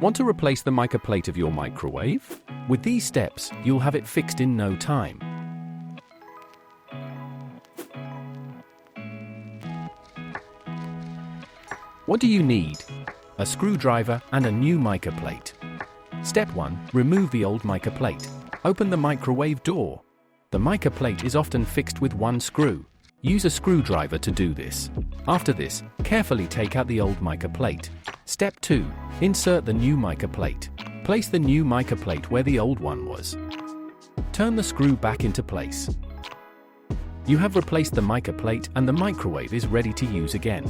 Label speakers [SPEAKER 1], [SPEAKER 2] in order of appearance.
[SPEAKER 1] Want to replace the mica plate of your microwave? With these steps, you'll have it fixed in no time. What do you need? A screwdriver and a new mica plate. Step 1. Remove the old mica plate. Open the microwave door. The mica plate is often fixed with one screw. Use a screwdriver to do this. After this, carefully take out the old mica plate. Step 2. Insert the new mica plate. Place the new mica plate where the old one was. Turn the screw back into place. You have replaced the mica plate and the microwave is ready to use again.